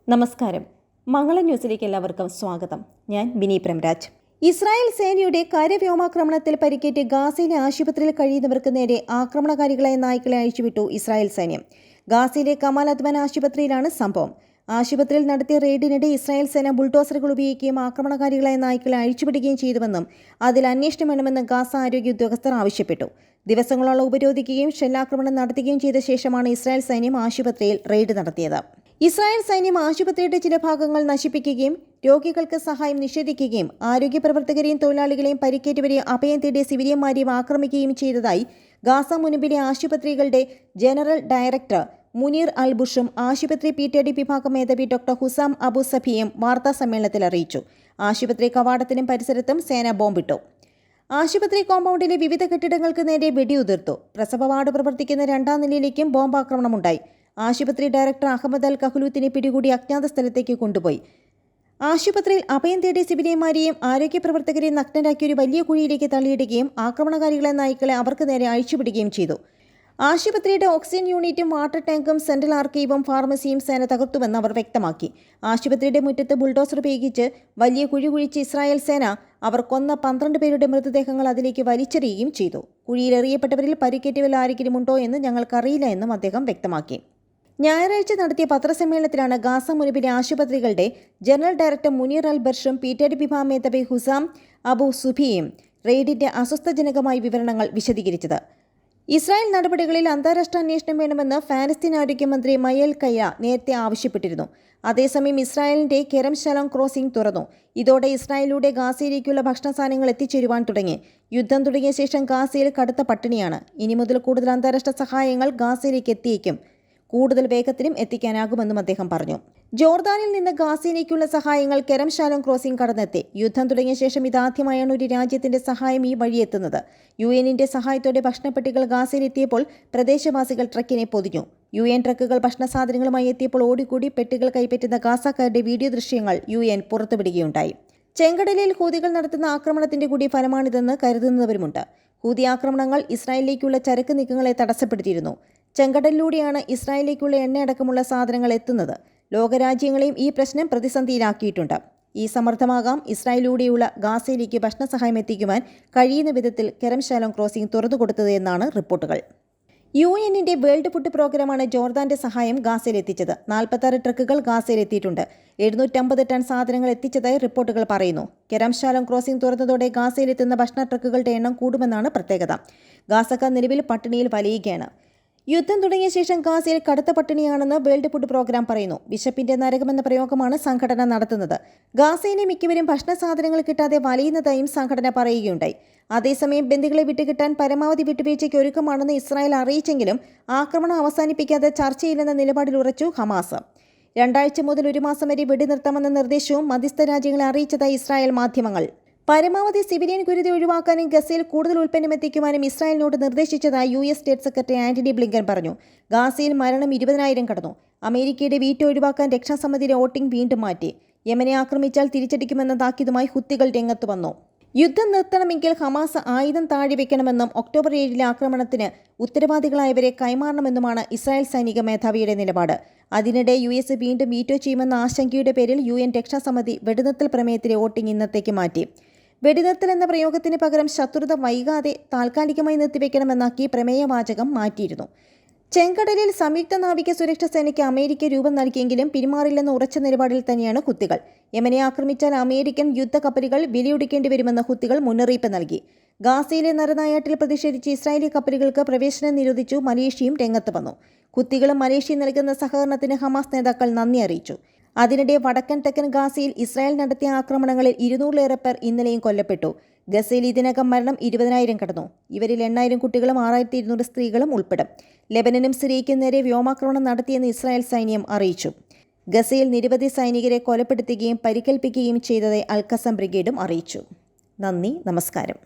നമസ്കാരം. മംഗള ന്യൂസിലേക്ക് എല്ലാവർക്കും സ്വാഗതം. ഞാൻ ബിനി പ്രംരാജ്. ഇസ്രായേൽ സേനയുടെ കരവ്യോമാക്രമണത്തിൽ പരിക്കേറ്റ് ഗാസയിലെ ആശുപത്രിയിൽ കഴിയുന്നവർക്ക് നേരെ ആക്രമണകാരികളായ നായ്ക്കളെ അഴിച്ചുവിട്ടു ഇസ്രായേൽ സൈന്യം. ഗാസയിലെ കമാൽ അദ്വാൻ ആശുപത്രിയിലാണ് സംഭവം. ആശുപത്രിയിൽ നടത്തിയ റെയ്ഡിനിടെ ഇസ്രായേൽ സേന ബുൾഡോസറുകൾ ഉപയോഗിക്കുകയും ആക്രമണകാരികളായ നായ്ക്കളെ അഴിച്ചുപിടിക്കുകയും ചെയ്തുവെന്നും അതിൽ അന്വേഷണം വേണമെന്ന് ഗാസ ആരോഗ്യ ഉദ്യോഗസ്ഥർ ആവശ്യപ്പെട്ടു. ദിവസങ്ങളോളം ഉപരോധിക്കുകയും ഷെല്ലാക്രമണം നടത്തുകയും ചെയ്ത ശേഷമാണ് ഇസ്രായേൽ സൈന്യം ആശുപത്രിയിൽ റെയ്ഡ് നടത്തിയത്. ഇസ്രായേൽ സൈന്യം ആശുപത്രിയുടെ ചില ഭാഗങ്ങൾ നശിപ്പിക്കുകയും രോഗികൾക്ക് സഹായം നിഷേധിക്കുകയും ആരോഗ്യ പ്രവർത്തകരെയും തൊഴിലാളികളെയും പരിക്കേറ്റവരെയും അഭയം തേടിയ സിവിലിയന്മാരെയും ആക്രമിക്കുകയും ചെയ്തതായി ഗാസ മുനമ്പിലെ ആശുപത്രികളുടെ ജനറൽ ഡയറക്ടർ മുനീർ അൽ ബുഷും ആശുപത്രി PTD വിഭാഗം മേധാവി ഡോക്ടർ ഹുസാം അബു സഫിയും വാർത്താസമ്മേളനത്തിൽ അറിയിച്ചു. ആശുപത്രി കവാടത്തിനും പരിസരത്തും സേന ബോംബിട്ടു. ആശുപത്രി കോമ്പൗണ്ടിലെ വിവിധ കെട്ടിടങ്ങൾക്ക് നേരെ വെടിയുതിർത്തു. പ്രസവ വാർഡ് പ്രവർത്തിക്കുന്ന 2ാം നിലയിലേക്കും ബോംബാക്രമണമുണ്ടായി. ആശുപത്രി ഡയറക്ടർ അഹമ്മദ് അൽ കഹ്ലൂത്തിനെ പിടികൂടി അജ്ഞാത സ്ഥലത്തേക്ക് കൊണ്ടുപോയി. ആശുപത്രിയിൽ അഭയം തേടിയ സിവിലിയന്മാരെയും ആരോഗ്യ പ്രവർത്തകരെയും നഗ്നരാക്കി ഒരു വലിയ കുഴിയിലേക്ക് തള്ളിയിടുകയും ആക്രമണകാരികളെ നായ്ക്കളെ അവർക്ക് നേരെ അഴിച്ചുപിടിക്കുകയും ചെയ്തു. ആശുപത്രിയുടെ ഓക്സിജൻ യൂണിറ്റും വാട്ടർ ടാങ്കും സെൻട്രൽ ആർക്കൈവും ഫാർമസിയും സേന തകർത്തുവെന്ന് അവർ വ്യക്തമാക്കി. ആശുപത്രിയുടെ മുറ്റത്ത് ബുൾഡോസർ ഉപയോഗിച്ച് വലിയ കുഴി കുഴിച്ച് ഇസ്രായേൽ സേന അവർ കൊന്ന 12 പേരുടെ മൃതദേഹങ്ങൾ അതിലേക്ക് വലിച്ചെറിയുകയും ചെയ്തു. കുഴിയിലെറിയപ്പെട്ടവരിൽ പരിക്കേറ്റവരിൽ ആരെങ്കിലും ഉണ്ടോ എന്ന് ഞങ്ങൾക്കറിയില്ല എന്നും അദ്ദേഹം വ്യക്തമാക്കി. ഞായറാഴ്ച നടത്തിയ പത്രസമ്മേളനത്തിലാണ് ഗാസ മുനമ്പിലെ ആശുപത്രികളുടെ ജനറൽ ഡയറക്ടർ മുനീർ അൽ ബർഷും PTD വിഭാഗം മേധാവി ഹുസാം അബു സുഫിയും റെയ്ഡിന്റെ അസ്വസ്ഥജനകമായ വിവരണങ്ങൾ വിശദീകരിച്ചത്. ഇസ്രായേൽ നടപടികളിൽ അന്താരാഷ്ട്ര അന്വേഷണം വേണമെന്ന് ഫലസ്തീൻ ആരോഗ്യമന്ത്രി മയേൽ കയ്യ നേരത്തെ ആവശ്യപ്പെട്ടിരുന്നു. അതേസമയം ഇസ്രായേലിന്റെ കെരം ശലോം ക്രോസിംഗ് തുറന്നു. ഇതോടെ ഇസ്രായേലിലൂടെ ഗാസയിലേക്കുള്ള ഭക്ഷണ സാധനങ്ങൾ എത്തിച്ചേരുവാൻ തുടങ്ങി. യുദ്ധം തുടങ്ങിയ ശേഷം ഗാസയിൽ കടുത്ത പട്ടിണിയാണ്. ഇനി മുതൽ കൂടുതൽ അന്താരാഷ്ട്ര സഹായങ്ങൾ ഗാസയിലേക്ക് എത്തിയേക്കും. കൂടുതൽ വേഗത്തിലും എത്തിക്കാനാകുമെന്നും അദ്ദേഹം പറഞ്ഞു. ജോർദാനിൽ നിന്ന് ഗാസയിലേക്കുള്ള സഹായങ്ങൾ കെരം ശലോം ക്രോസിംഗ് കടന്നെത്തി. യുദ്ധം തുടങ്ങിയ ശേഷം ഇതാദ്യമായാണ് ഒരു രാജ്യത്തിന്റെ സഹായം ഈ വഴിയെത്തുന്നത്. UN-ന്റെ സഹായത്തോടെ ഭക്ഷണപ്പെട്ടികൾ ഗാസയിലെത്തിയപ്പോൾ പ്രദേശവാസികൾ ട്രക്കിനെ പൊതിഞ്ഞു. UN ട്രക്കുകൾ ഭക്ഷണസാധനങ്ങളുമായി എത്തിയപ്പോൾ ഓടിക്കൂടി പെട്ടികൾ കൈപ്പറ്റുന്ന ഗാസക്കാരുടെ വീഡിയോ ദൃശ്യങ്ങൾ UN പുറത്തുവിടുകയുണ്ടായി. ചെങ്കടലിൽ ഹൂതികൾ നടത്തുന്ന ആക്രമണത്തിന്റെ കൂടി ഫലമാണിതെന്ന് കരുതുന്നവരുമുണ്ട്. ഹൂതി ആക്രമണങ്ങൾ ഇസ്രായേലിലേക്കുള്ള ചരക്ക് നീക്കങ്ങളെ തടസ്സപ്പെടുത്തിയിരുന്നു. ചെങ്കടലിലൂടെയാണ് ഇസ്രായേലിലേക്കുള്ള എണ്ണയടക്കമുള്ള സാധനങ്ങൾ എത്തുന്നത്. ലോകരാജ്യങ്ങളെയും ഈ പ്രശ്നം പ്രതിസന്ധിയിലാക്കിയിട്ടുണ്ട്. ഈ സമ്മർദ്ദമാകാം ഇസ്രായേലിലൂടെയുള്ള ഗാസയിലേക്ക് ഭക്ഷണസഹായം എത്തിക്കുവാൻ കഴിയുന്ന വിധത്തിൽ കെരം ശലോം ക്രോസിംഗ് തുറന്നുകൊടുത്തത് എന്നാണ് റിപ്പോർട്ടുകൾ. UN-ന്റെ വേൾഡ് ഫുഡ് പ്രോഗ്രാമാണ് ജോർദാന്റെ സഹായം ഗാസയിലെത്തിച്ചത്. 46 ട്രക്കുകൾ ഗാസയിലെത്തിയിട്ടുണ്ട്. 750 ടൺ സാധനങ്ങൾ എത്തിച്ചതായി റിപ്പോർട്ടുകൾ പറയുന്നു. കെരം ശലോം ക്രോസിംഗ് തുറന്നതോടെ ഗാസയിലെത്തുന്ന ഭക്ഷണ ട്രക്കുകളുടെ എണ്ണം കൂടുമെന്നാണ് പ്രത്യേകത. ഗാസക്കാർ നിലവിൽ പട്ടിണിയിൽ വലയുകയാണ്. യുദ്ധം തുടങ്ങിയ ശേഷം ഗാസയിൽ കടുത്ത പട്ടിണിയാണെന്ന് വേൾഡ് ഫുഡ് പ്രോഗ്രാം പറയുന്നു. വിശപ്പിന്റെ നരകമെന്ന പ്രയോഗമാണ് സംഘടന നടത്തുന്നത്. ഗാസയിലെ മിക്കവരും ഭക്ഷണ സാധനങ്ങൾ കിട്ടാതെ വലയുന്നതായും സംഘടന പറയുകയുണ്ടായി. അതേസമയം ബന്ദികളെ വിട്ടുകിട്ടാൻ പരമാവധി വിട്ടുവീഴ്ചയ്ക്ക് ഒരുക്കമാണെന്ന് ഇസ്രായേൽ അറിയിച്ചെങ്കിലും ആക്രമണം അവസാനിപ്പിക്കാതെ ചർച്ചയില്ലെന്ന നിലപാടിൽ ഉറച്ചു ഹമാസ്. 2 ആഴ്ച മുതൽ 1 മാസം വരെ വെടിനിർത്താമെന്ന നിർദ്ദേശവും മധ്യസ്ഥ രാജ്യങ്ങളെ അറിയിച്ചതായി ഇസ്രായേൽ മാധ്യമങ്ങൾ. പരമാവധി സിവിലിയൻ കുരുതി ഒഴിവാക്കാനും ഗസയിൽ കൂടുതൽ ഉൽപ്പന്നം എത്തിക്കുവാനും ഇസ്രായേലിനോട് നിർദ്ദേശിച്ചതായി US state secretary Antony Blinken പറഞ്ഞു. ഗാസയിൽ മരണം 20,000 കടന്നു. അമേരിക്കയുടെ വീറ്റോ ഒഴിവാക്കാൻ രക്ഷാസമിതിയുടെ വോട്ടിംഗ് വീണ്ടും മാറ്റി. യമനെ ആക്രമിച്ചാൽ തിരിച്ചടിക്കുമെന്ന താക്കീതുമായി ഹുത്തികൾ രംഗത്ത് വന്നു. യുദ്ധം നിർത്തണമെങ്കിൽ ഹമാസ് ആയുധം താഴെ വെക്കണമെന്നും ഒക്ടോബർ 7 ആക്രമണത്തിന് ഉത്തരവാദികളായവരെ കൈമാറണമെന്നുമാണ് ഇസ്രായേൽ സൈനിക മേധാവിയുടെ നിലപാട്. അതിനിടെ US വീണ്ടും വീറ്റോ ചെയ്യുമെന്ന ആശങ്കയുടെ പേരിൽ UN രക്ഷാസമിതി വെടിനിർത്തൽ പ്രമേയത്തിലെ വോട്ടിംഗ് ഇന്നത്തേക്ക് മാറ്റി. വെടിനിർത്തൽ എന്ന പ്രയോഗത്തിന് പകരം ശത്രുത വൈകാതെ താൽക്കാലികമായി നിർത്തിവെക്കണമെന്നാക്കി പ്രമേയവാചകം മാറ്റിയിരുന്നു. ചെങ്കടലിൽ സംയുക്ത നാവിക സുരക്ഷാ സേനയ്ക്ക് അമേരിക്ക രൂപം നൽകിയെങ്കിലും പിന്മാറില്ലെന്ന ഉറച്ച നിലപാടിൽ തന്നെയാണ് ഹുത്തികൾ. യമനെ ആക്രമിച്ചാൽ അമേരിക്കൻ യുദ്ധക്കപ്പലുകൾ വിലയൊടുക്കേണ്ടി വരുമെന്ന് ഹുത്തികൾ മുന്നറിയിപ്പ് നൽകി. ഗാസയിലെ നരനായാട്ടിൽ പ്രതിഷേധിച്ച് ഇസ്രായേലി കപ്പലുകൾക്ക് പ്രവേശനം നിരോധിച്ചു മലേഷ്യയും രംഗത്ത് വന്നു. ഹുത്തികളും മലേഷ്യയും നൽകുന്ന സഹകരണത്തിന് ഹമാസ് നേതാക്കൾ നന്ദി അറിയിച്ചു. അതിനിടെ വടക്കൻ തെക്കൻ ഗാസയിൽ ഇസ്രായേൽ നടത്തിയ ആക്രമണങ്ങളിൽ 200-ലേറെ പേർ ഇന്നലെയും കൊല്ലപ്പെട്ടു. ഗസയിൽ ഇതിനകം മരണം 20,000 കടന്നു. ഇവരിൽ 8,000 കുട്ടികളും 6,200 സ്ത്രീകളും ഉൾപ്പെടും. ലെബനനും സിറിയയ്ക്കും നേരെ വ്യോമാക്രമണം നടത്തിയെന്ന് ഇസ്രായേൽ സൈന്യം അറിയിച്ചു. ഗസയിൽ നിരവധി സൈനികരെ കൊലപ്പെടുത്തുകയും പരിക്കേൽപ്പിക്കുകയും ചെയ്തതായി അൽ ഖസം ബ്രിഗേഡും അറിയിച്ചു. നന്ദി, നമസ്കാരം.